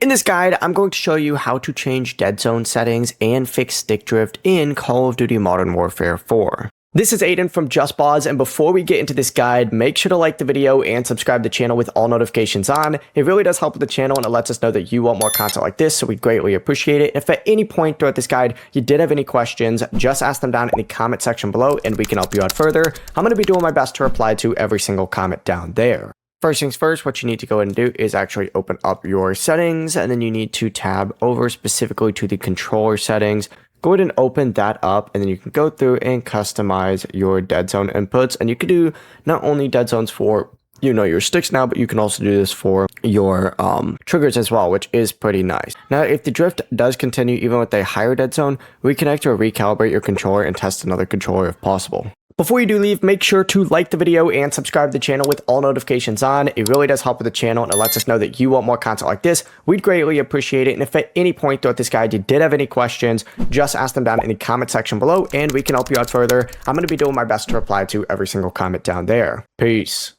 In this guide, I'm going to show you how to change Deadzone settings and fix stick drift in Call of Duty Modern Warfare 4. This is Aiden from JustBoz, and before we get into this guide, make sure to like the video and subscribe to the channel with all notifications on. It really does help with the channel, and it lets us know that you want more content like this, so we'd greatly appreciate it. If at any point throughout this guide you did have any questions, just ask them down in the comment section below and we can help you out further. I'm going to be doing my best to reply to every single comment down there. First things first, what you need to go ahead and do is actually open up your settings, and then you need to tab over specifically to the controller settings. Go ahead and open that up, and then you can go through and customize your Deadzone inputs. And you can do not only Deadzones for, your sticks now, but you can also do this for your triggers as well, which is pretty nice. Now, if the drift does continue even with a higher Deadzone, reconnect or recalibrate your controller and test another controller if possible. Before you do leave, make sure to like the video and subscribe to the channel with all notifications on. It really does help with the channel, and it lets us know that you want more content like this. We'd greatly appreciate it. And if at any point throughout this guide you did have any questions, just ask them down in the comment section below and we can help you out further. I'm going to be doing my best to reply to every single comment down there. Peace.